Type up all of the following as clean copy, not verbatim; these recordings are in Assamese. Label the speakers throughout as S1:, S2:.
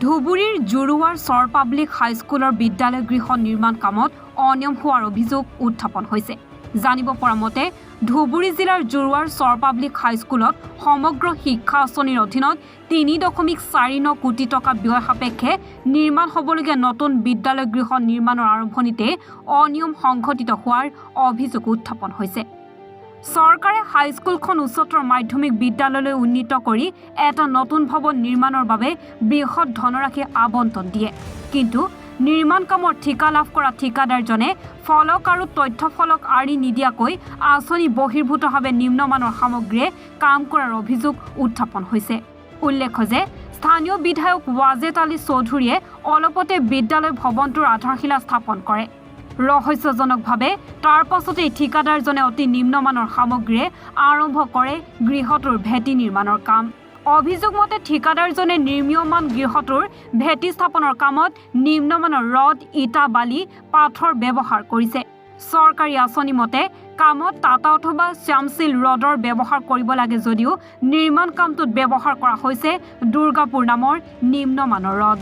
S1: ধুবুৰীৰ জুৰুৱাৰ চৰ পাব্লিক হাইস্কুলৰ বিদ্যালয় গৃহ নিৰ্মাণ কামত অনিয়ম হোৱাৰ অভিযোগ উত্থাপন হৈছে। জানিব পৰা মতে ধুবুৰী জিলাৰ জুৰুৱাৰ চৰ পাব্লিক হাইস্কুলত সমগ্ৰ শিক্ষা আঁচনিৰ অধীনত ৩.৪৯ কোটি টকা ব্যয় সাপেক্ষে নিৰ্মাণ হ'বলগীয়া নতুন বিদ্যালয় গৃহ নিৰ্মাণৰ আৰম্ভণিতে অনিয়ম সংঘটিত হোৱাৰ অভিযোগ উত্থাপন হৈছে। চৰকাৰে হাইস্কুলখন উচ্চতৰ মাধ্যমিক বিদ্যালয়লৈ উন্নীত কৰি এটা নতুন ভৱন নিৰ্মাণৰ বাবে বৃহৎ ধনৰাশি আবণ্টন দিয়ে। কিন্তু নিৰ্মাণ কামৰ ঠিকা লাভ কৰা ঠিকাদাৰজনে ফলক আৰু তথ্য ফলক আঁৰি নিদিয়াকৈ আঁচনি বহিৰ্ভূতভাৱে নিম্নমানৰ সামগ্ৰীৰে কাম কৰাৰ অভিযোগ উত্থাপন হৈছে। উল্লেখ্য যে স্থানীয় বিধায়ক ৱাজেদ আলী চৌধুৰীয়ে অলপতে বিদ্যালয় ভৱনটোৰ আধাৰশিলা স্থাপন কৰে। ৰহস্যজনকভাৱে তাৰ পাছতেই ঠিকাদাৰজনে অতি নিম্নমানৰ সামগ্ৰীৰে আৰম্ভ কৰে গৃহটোৰ ভেটি নিৰ্মাণৰ কাম। অভিযোগ মতে ঠিকাদাৰজনে নিৰ্মীয়মান গৃহটোৰ ভেটি স্থাপনৰ কামত নিম্নমানৰ ৰড, ইটা, বালি, পাথৰ ব্যৱহাৰ কৰিছে। চৰকাৰী আঁচনি মতে কামত টাটা অথবা শ্যামশিল ৰডৰ ব্যৱহাৰ কৰিব লাগে যদিও নিৰ্মাণ কামটোত ব্যৱহাৰ কৰা হৈছে দুৰ্গাপুৰ নামৰ নিম্নমানৰ ৰড।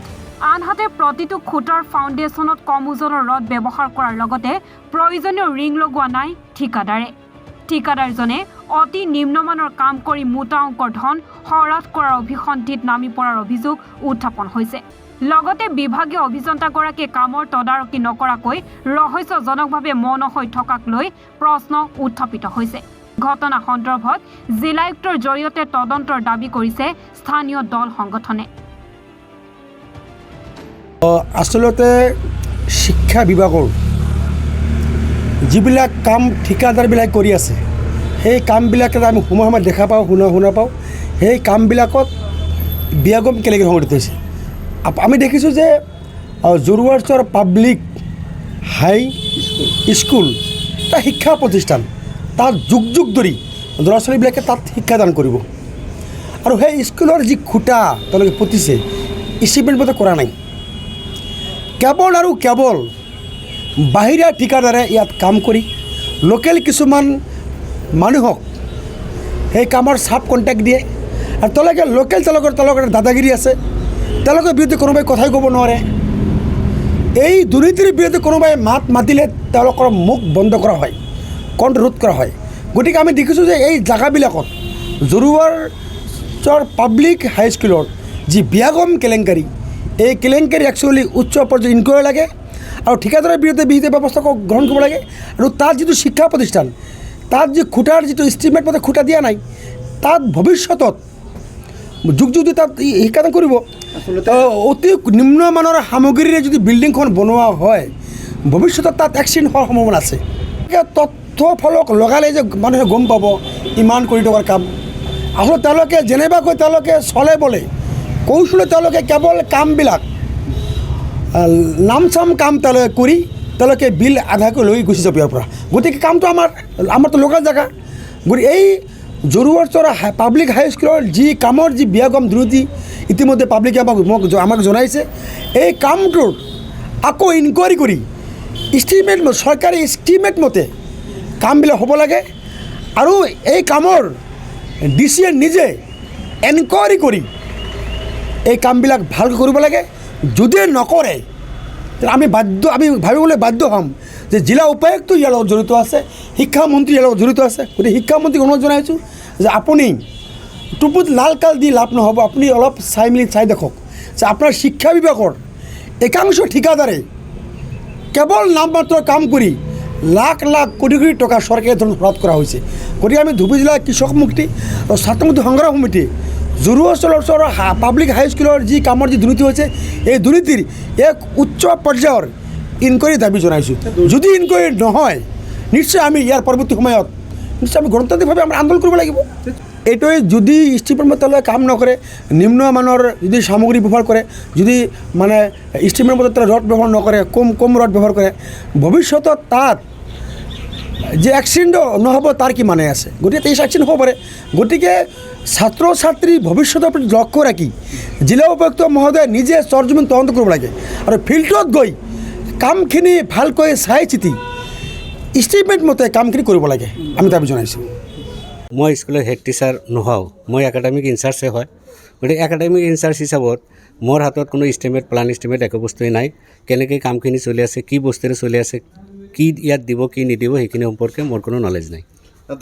S1: আনহাতে প্ৰতিটো খুঁটাৰ ফাউণ্ডেশ্যনত কম ওজনৰ ৰড ব্যৱহাৰ কৰাৰ লগতে প্ৰয়োজনীয় ৰিং লগোৱা নাই ঠিকাদাৰে। ঠিকাদাৰজনে অতি নিম্নমানৰ কাম কৰি মোটা অংকৰ ধন হৰাট কৰাৰ অভিসন্ধিত নামি পৰাৰ অভিযোগ উত্থাপন হৈছে। লগতে বিভাগীয় অভিযন্তাগৰাকীয়ে কামৰ তদাৰকী নকৰাকৈ ৰহস্যজনকভাৱে মৌন হৈ থকাক লৈ প্ৰশ্ন উত্থাপিত হৈছে। ঘটনা সন্দৰ্ভত জিলায়ুক্তৰ জৰিয়তে তদন্তৰ দাবী কৰিছে স্থানীয় দল সংগঠনে।
S2: আচলতে শিক্ষা বিভাগৰ যিবিলাক কাম ঠিকাদাৰবিলাক কৰি আছে সেই কামবিলাকে আমি সময়ে সময়ে দেখা পাওঁ, শুনা পাওঁ। সেই কামবিলাকত বিয়াগম কেলেংকাৰী সংঘটিত হৈছে। আমি দেখিছোঁ যে জৰুৱাৰ চৰ পাব্লিক হাই স্কুল এটা শিক্ষা প্ৰতিষ্ঠান, তাত যুগ যুগ ধৰি ল'ৰা ছোৱালীবিলাকে তাত শিক্ষাদান কৰিব আৰু সেই স্কুলৰ যি খুঁটা তেওঁলোকে পুতিছে ইষ্টিমেট মতে কৰা নাই। কেৱল আৰু কেৱল বাহিৰা ঠিকাদাৰে ইয়াত কাম কৰি লোকেল কিছুমান মানুহক সেই কামৰ চাব কণ্টেক্ট দিয়ে আৰু তেওঁলোকে লোকেল তেওঁলোকৰ দাদাগিৰি আছে, তেওঁলোকৰ বিৰুদ্ধে কোনোবাই কথাই ক'ব নোৱাৰে। এই দুৰ্নীতিৰ বিৰুদ্ধে কোনোবাই মাত মাতিলে তেওঁলোকৰ মুখ বন্ধ কৰা হয়, কণ্ঠ ৰোধ কৰা হয়। গতিকে আমি দেখিছোঁ যে এই জেগাবিলাকত জৰুৱাৰ চৰ পাব্লিক হাইস্কুলৰ যি বিয়াগম কেলেংকাৰী, এই কেলেংকাৰী একচুৱেলি উচ্চ পৰ্যায়ৰ ইনকুৱাৰী লাগে আৰু ঠিকাদাৰৰ বিৰুদ্ধে বিহিত ব্যৱস্থা গ্ৰহণ কৰিব লাগে। আৰু তাত যিটো শিক্ষা প্ৰতিষ্ঠান, তাত যি খুঁটাৰ যিটো ইষ্টিমেট মতে খুঁটা দিয়া নাই, তাত ভৱিষ্যতত যুগ যুগ তাত শিক্ষাদান কৰিব। অতি নিম্নমানৰ সামগ্ৰীৰে যদি বিল্ডিংখন বনোৱা হয় ভৱিষ্যতত তাত এক্সিডেণ্ট হোৱাৰ সম্ভাৱনা আছে। তথ্য ফলক লগালে যে মানুহে গম পাব ইমান কৰি থকাৰ কাম। আচলতে তেওঁলোকে যেনেবাকৈ তেওঁলোকে চলে বলে কৌশলে তেওঁলোকে কেৱল কামবিলাক নামচাম কাম তেওঁলোকে কৰি তেওঁলোকে বিল আধাকৈ লৈ গুচি যাব ইয়াৰ পৰা। গতিকে কামটো আমাৰতো লোকেল জেগা। গতিকে এই জৰুৱাৰ চৰ পাব্লিক হাইস্কুলৰ যি কামৰ যি বিয়াগম দুৰ্নীতি ইতিমধ্যে পাব্লিকে আমাক জনাইছে, এই কামটোৰ আকৌ ইনকুৱাৰী কৰি ইষ্টিমেট চৰকাৰী ইষ্টিমেট মতে কামবিলাক হ'ব লাগে আৰু এই কামৰ ডিচিয়ে নিজে এনকুৱাৰী কৰি এই কামবিলাক ভালকৈ কৰিব লাগে। যদি নকৰে আমি ভাবিবলৈ বাধ্য হ'ম যে জিলা উপায়ুক্ত ইয়াৰ লগত জড়িত আছে, শিক্ষামন্ত্ৰী ইয়াৰ লগত জড়িত আছে। গতিকে শিক্ষামন্ত্ৰীক অনুৰোধ জনাইছোঁ যে আপুনি টুপুত লাল কাল দি লাভ নহ'ব, আপুনি অলপ চাই দেখক যে আপোনাৰ শিক্ষা বিভাগৰ একাংশ ঠিকাদাৰে কেৱল নামমাত্ৰ কাম কৰি লাখ লাখ কোটি কোটি টকা চৰকাৰী ধন হ্ৰাস কৰা হৈছে। গতিকে আমি ধুবুৰী জিলা কৃষক মুক্তি আৰু ছাত্ৰ মুক্তি সংগ্ৰাম সমিতি জৰুৱাৰ চৰ পাব্লিক হাইস্কুলৰ যি কামৰ যি দুৰ্নীতি হৈছে এই দুৰ্নীতিৰ এক উচ্চ পৰ্যায়ৰ ইনকুৱাৰী দাবী জনাইছোঁ। যদি ইনকুৱাৰী নহয় নিশ্চয় আমি ইয়াৰ পৰৱৰ্তী সময়ত নিশ্চয় আমি গণতান্ত্ৰিকভাৱে আমাৰ আন্দোলন কৰিব লাগিব। এইটোৱে যদি ইষ্টিমেট মতে কাম নকৰে, নিম্নমানৰ যদি সামগ্ৰী ব্যৱহাৰ কৰে, যদি মানে ইষ্টিমেট মতে ৰড ব্যৱহাৰ নকৰে, কম ৰড ব্যৱহাৰ কৰে, ভৱিষ্যতত তাত যে এক্সিডেণ্ট নহ'ব তাৰ কি মানে আছে? গতিকে এই এক্সিডেণ্ট হ'ব পাৰে। গতিকে ছাত্ৰ ছাত্ৰীৰ ভৱিষ্যতৰ প্ৰতি লক্ষ্য ৰাখি জিলা উপায়ুক্ত মহোদয়ে নিজে চৰজমিন তদন্ত কৰিব লাগে আৰু ফিল্ডত গৈ কামখিনি ভালকৈ চাই চিতি ইষ্টিমেট মতে কামখিনি কৰিব লাগে, আমি দাবী জনাইছোঁ।
S3: মই স্কুলৰ হেড টিচাৰ নহওঁ, মই একাডেমিক ইনচাৰ্জে হয়। গতিকে একাডেমিক ইনচাৰ্জ হিচাপত মোৰ হাতত কোনো ইষ্টিমেট প্লান ইষ্টিমেট একো বস্তুৱেই নাই কেনেকৈ কামখিনি চলি আছে কি বস্তুৰে চলি আছে কি ইয়াত দিব কি নিদিব সেইখিনি সম্পৰ্কে মোৰ কোনো নলেজ নাই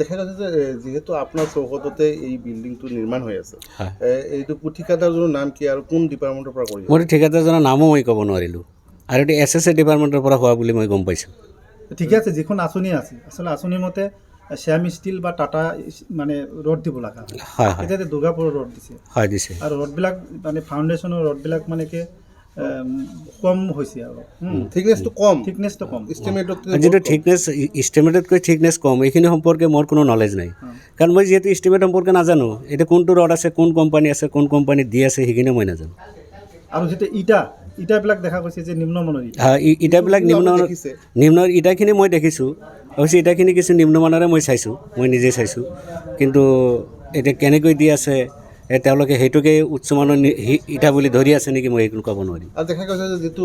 S4: দেখা গৈছে যে যেহেতু আপোনাৰ চৌহদতে এই বিল্ডিংটো নিৰ্মাণ হৈ আছে
S3: হয়
S4: এইটো ঠিকাদাৰজনৰ নাম কি আৰু কোন ডিপাৰ্টমেণ্টৰ পৰা কৰি
S3: মোৰ ঠিকাদাৰজনৰ নামো মই ক'ব নোৱাৰিলোঁ আৰু এইটো SSA ডিপাৰ্টমেণ্টৰ পৰা হোৱা বুলি মই গম পাইছোঁ
S5: ঠিকে আছে যিখন আঁচনি আছে আচলতে আঁচনিৰ মতে শ্যাম ষ্টিল বা টাটা মানে ৰড দিব লগা
S3: হয় হয়
S5: এতিয়া দুৰ্গাপুৰৰ ৰড দিছে
S3: হয় দিছে
S5: আৰু ৰডবিলাক মানে ফাউণ্ডেশ্যনৰ ৰডবিলাক মানে কি কম হৈছে আৰু
S4: থিকনেছটো কম
S5: থিকনেছটো কম
S4: ইষ্টিমেটত
S3: যিটো থিকনেছ ইষ্টিমেটতকৈ থিকনেছ কম এইখিনি সম্পৰ্কে মোৰ কোনো নলেজ নাই কাৰণ মই যিহেতু ইষ্টিমেট সম্পৰ্কে নাজানো এতিয়া কোনটো ৰড আছে কোন কোম্পানী আছে কোন কোম্পানী দি আছে সেইখিনি মই নাজানো
S5: আৰু যেতিয়া ইটাবিলাক দেখা গৈছে যে নিম্নমানৰ ইটা
S3: হয় ইটাবিলাক নিম্নৰ ইটাখিনি মই দেখিছোঁ অৱশ্যে ইটাখিনি কিছু নিম্নমানৰে মই চাইছোঁ মই নিজে চাইছোঁ কিন্তু এতিয়া কেনেকৈ দি আছে তেওঁলোকে সেইটোকে উচ্চমানৰ ইটা বুলি ধৰি আছে নেকি মই এইটো ক'ব নোৱাৰিম
S4: আৰু দেখা গৈছে যে যিটো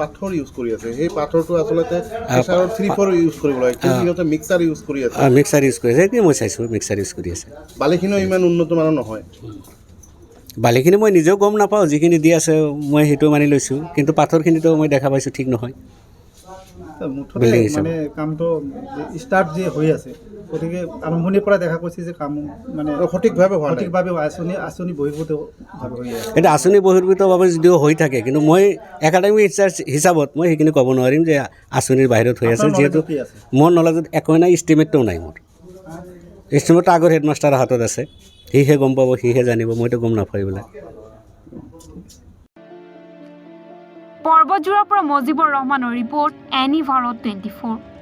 S4: পাথৰ ইউজ কৰি আছে সেই পাথৰটো আচলতে প্ৰেছাৰৰ 3-4 ইউজ কৰিব লাগে কিন্তু সিহঁতে মিক্সাৰ ইউজ কৰি আছে
S3: মিক্সাৰ ইউজ কৰি আছে সেইটোৱে মই চাইছোঁ মিক্সাৰ ইউজ কৰি আছে
S4: বালিখিনিও ইমান উন্নত মানৰ নহয়
S3: বালিখিনি মই নিজেও গম নাপাওঁ যিখিনি দি আছে মই সেইটো মানি লৈছোঁ কিন্তু পাথৰখিনিতো মই দেখা পাইছোঁ ঠিক নহয়
S5: মুঠতে মানে কামটো ষ্টাৰ্ট যে হৈ আছে গতিকে আৰম্ভণিৰ পৰা দেখা গৈছে যে কাম মানে
S4: সঠিকভাৱে
S5: আঁচনি বহিৰ্ভূতভাৱে হৈ আছে
S3: এটা আঁচনি বহিৰ্ভূতভাৱে যদিও হৈ থাকে কিন্তু মই একাডেমিক হিচাপত মই সেইখিনি ক'ব নোৱাৰিম যে আঁচনিৰ বাহিৰত হৈ আছে যিহেতু মোৰ নলেজত একোৱেই নাই ইষ্টিমেটটোও নাই মোৰ ইষ্টিমেটটো আগৰ হেডমাষ্টাৰৰ হাতত আছে সিহে গম পাব সিহে জানিব মইতো গম নাপাওঁ এইবিলাক
S1: পৰ্বতজোৰাৰ পৰা মজিবুৰ ৰহমানৰ ৰিপৰ্ট এনি ভাৰত 24